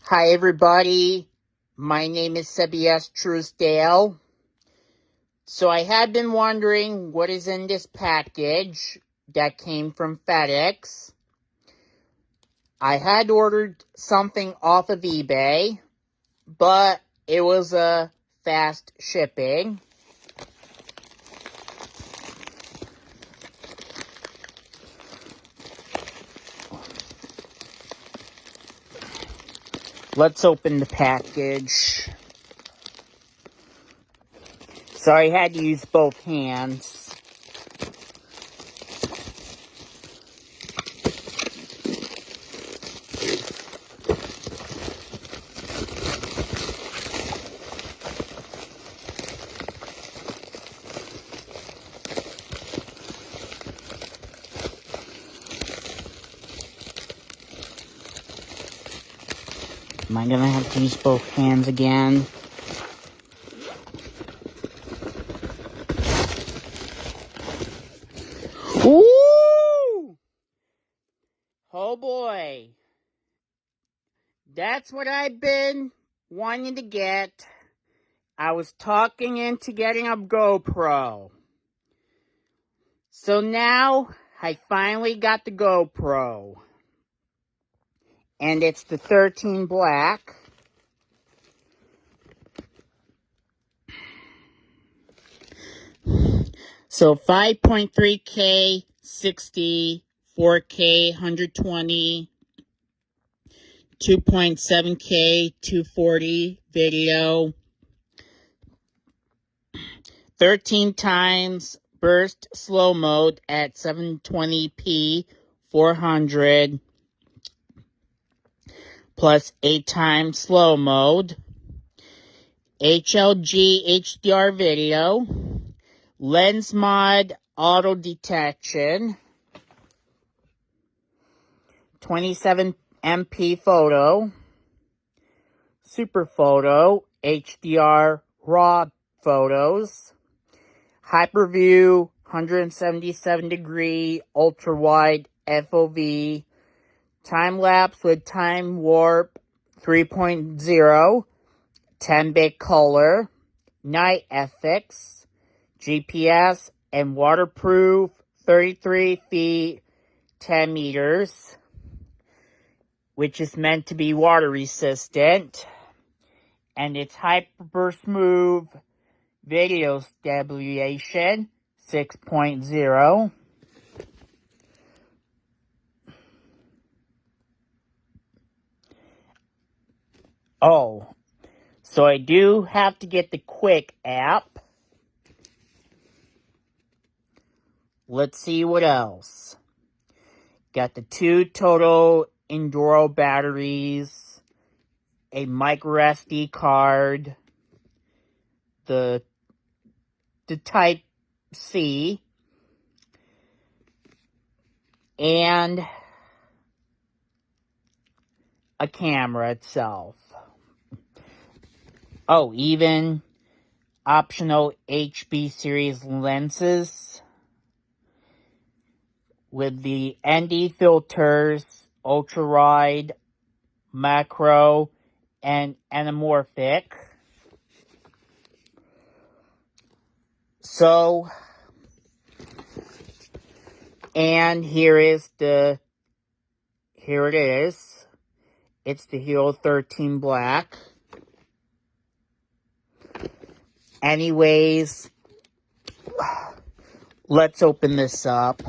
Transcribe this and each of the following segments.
Hi everybody, my name is Sebias Truesdale. So I had been wondering what is in this package that came from FedEx. I had ordered something off of eBay, but it was a fast shipping. Let's open the package. So I had to use both hands. Am I gonna have to use both hands again? Ooh! Oh boy. That's what I've been wanting to get. I was talking into getting a GoPro. So now I finally got the GoPro. And it's the 13 Black. So 5.3K, 60, 4K, 120, 2.7K, 240 video, 13 times burst slow mode at 720p, 400, plus 8 times slow mode, HLG HDR video, lens mod auto detection, 27 MP photo, super photo, HDR raw photos, hyperview, 177 degree, ultra wide FOV, time lapse with time warp 3.0, 10-bit color, night effects, GPS, and waterproof, 33 feet, 10 meters, which is meant to be water resistant, and it's hyper smooth video stabilization 6.0. Oh, so I do have to get the Quik app. Let's see what else. Got the 2 total Enduro batteries, a MicroSD card, the Type C, and a camera itself. Oh, even optional HB series lenses with the ND filters, ultra wide, macro, and anamorphic. So, and here it is. It's the Hero 13 Black. Anyways, let's open this up.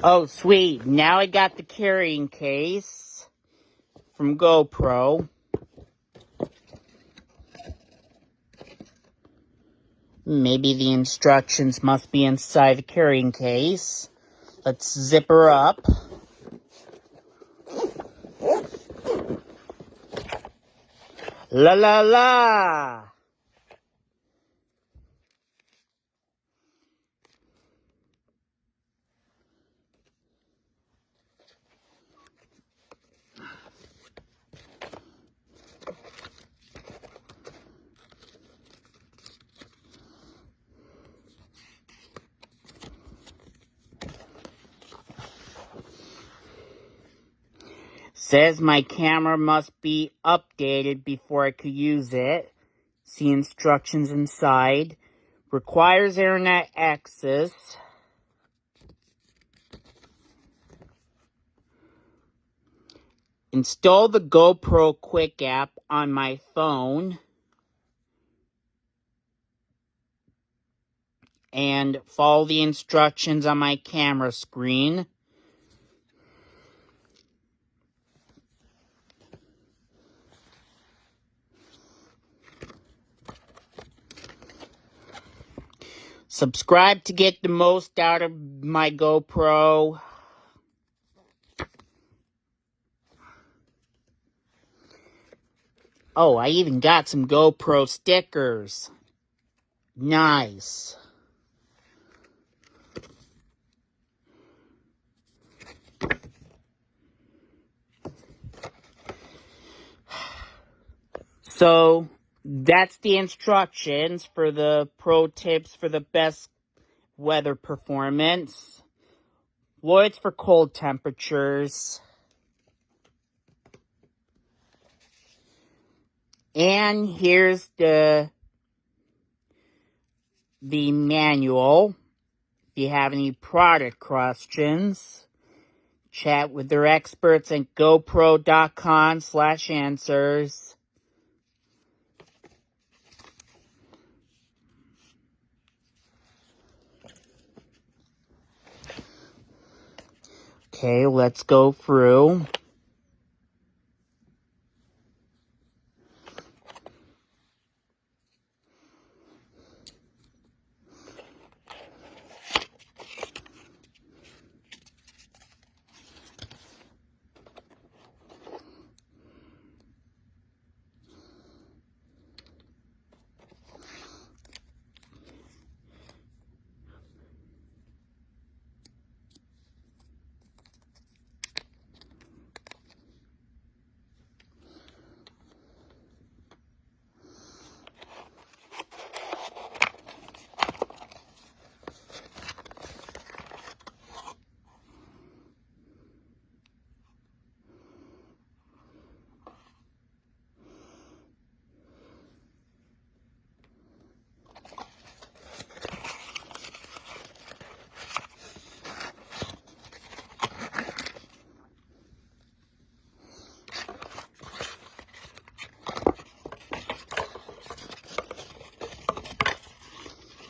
Oh, sweet. Now I got the carrying case from GoPro. Maybe the instructions must be inside the carrying case. Let's zip her up. La la la! Says my camera must be updated before I could use it. See instructions inside. Requires internet access. Install the GoPro Quik app on my phone. And follow the instructions on my camera screen. Subscribe to get the most out of my GoPro. Oh, I even got some GoPro stickers. Nice. So, that's the instructions for the pro tips for the best weather performance. Well, it's for cold temperatures. And here's the manual. If you have any product questions, chat with their experts at gopro.com/answers. Okay, let's go through.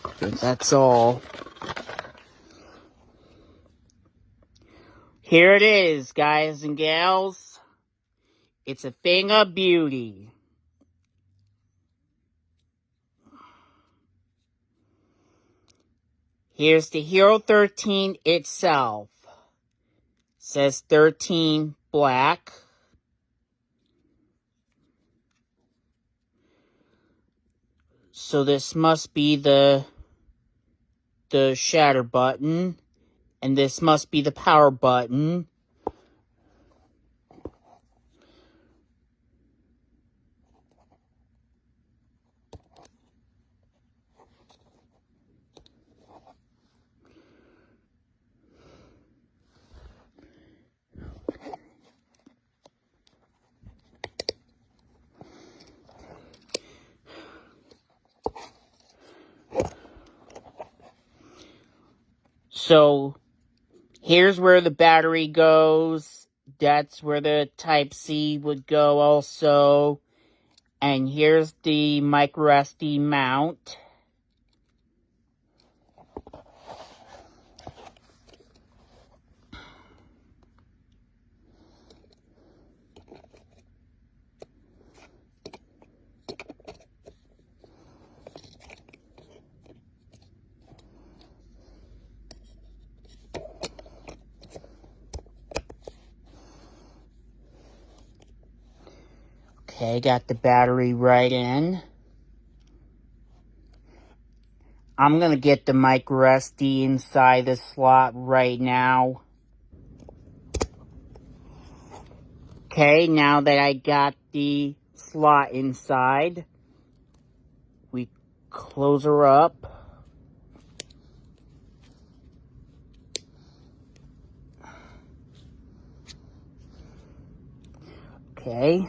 I think that's all. Here it is, guys and gals. It's a thing of beauty. Here's the Hero 13 itself. Says 13 black. So this must be the shatter button. And this must be the power button. So, here's where the battery goes. That's where the Type-C would go also. And here's the MicroSD mount. Okay, got the battery right in. I'm going to get the MicroSD inside the slot right now. Okay, now that I got the slot inside, we close her up. Okay.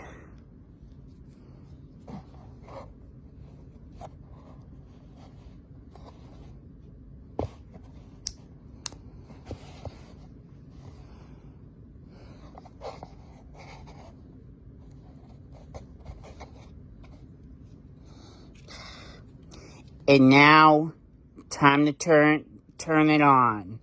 And now, time to turn it on.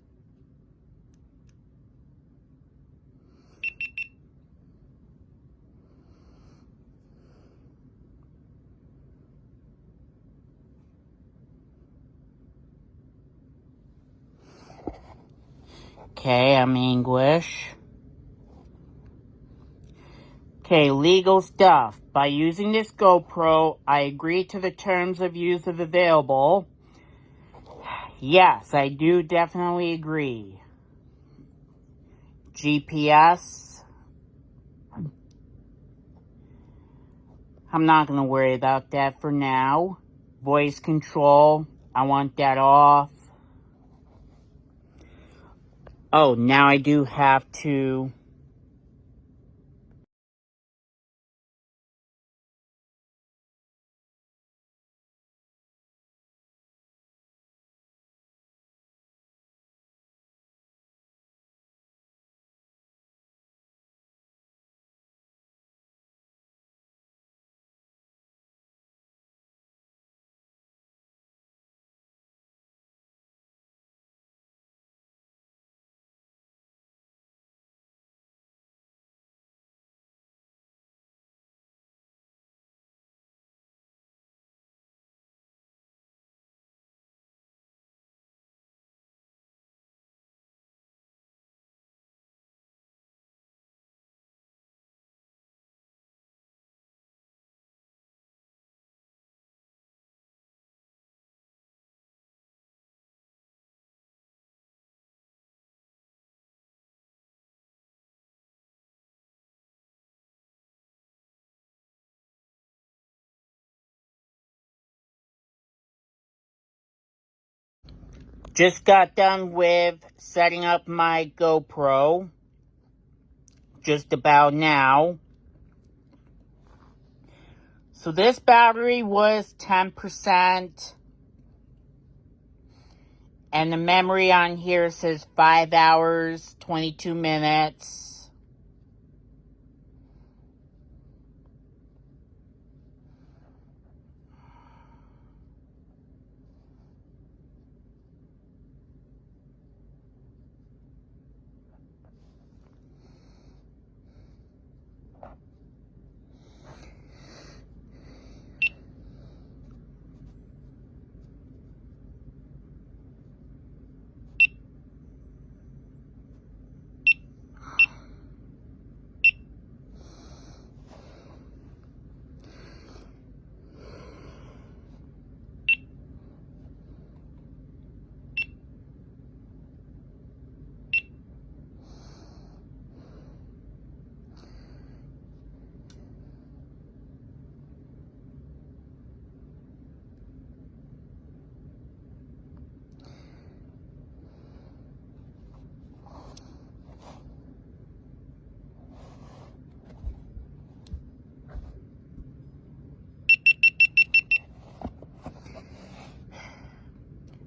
Okay, I'm English. Okay, legal stuff. By using this GoPro, I agree to the terms of use of available. Yes, I do definitely agree. GPS. I'm not going to worry about that for now. Voice control. I want that off. Oh, now I do have to... Just got done with setting up my GoPro. Just about now. So this battery was 10%. And the memory on here says 5 hours, 22 minutes.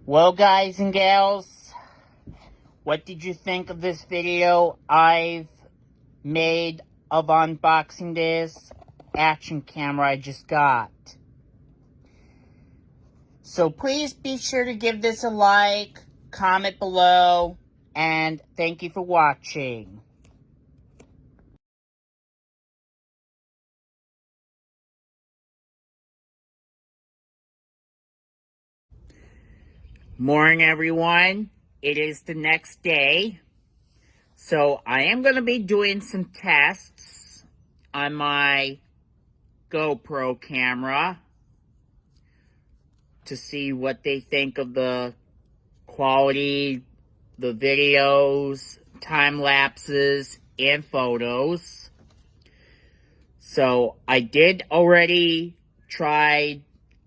Well, guys and gals, what did you think of this video I've made of unboxing this action camera I just got? So please be sure to give this a like, comment below, and thank you for watching. Morning, everyone. It is the next day. So I am going to be doing some tests on my GoPro camera to see what they think of the quality, the videos, time lapses, and photos. So I did already try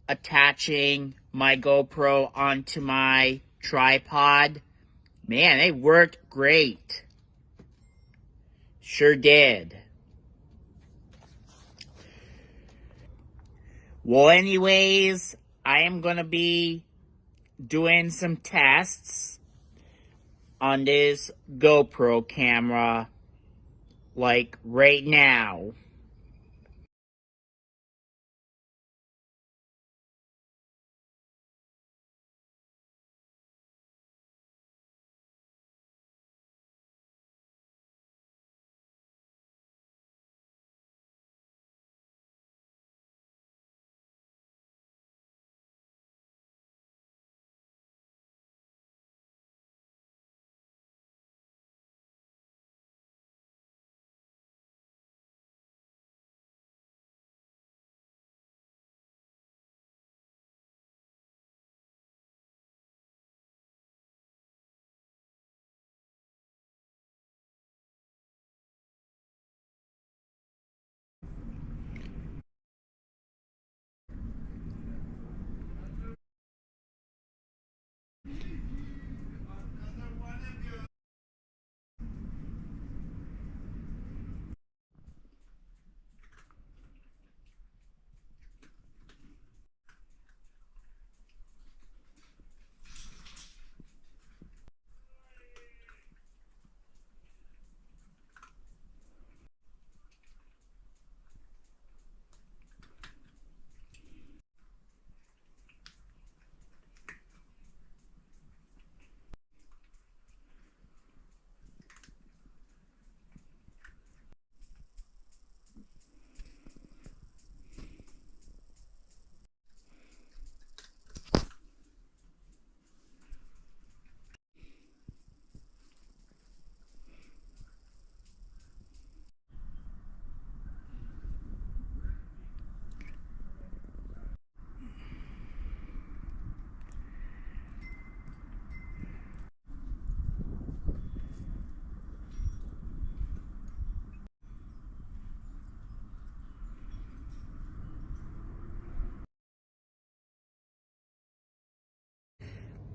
attaching my GoPro onto my tripod. Man, it worked great. Sure did. Well, anyways, I am going to be doing some tests on this GoPro camera, like right now.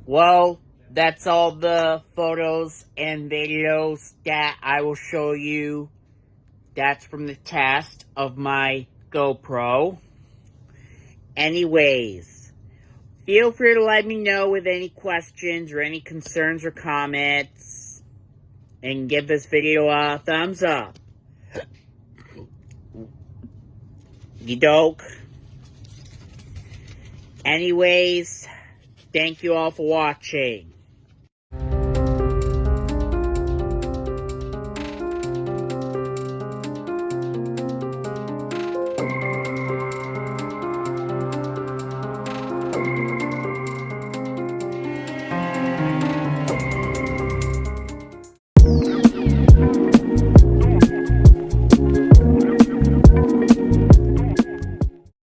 Well, that's all the photos and videos that I will show you. That's from the test of my GoPro. Anyways, feel free to let me know with any questions or any concerns or comments. And give this video a thumbs up. You doke. Anyways, thank you all for watching.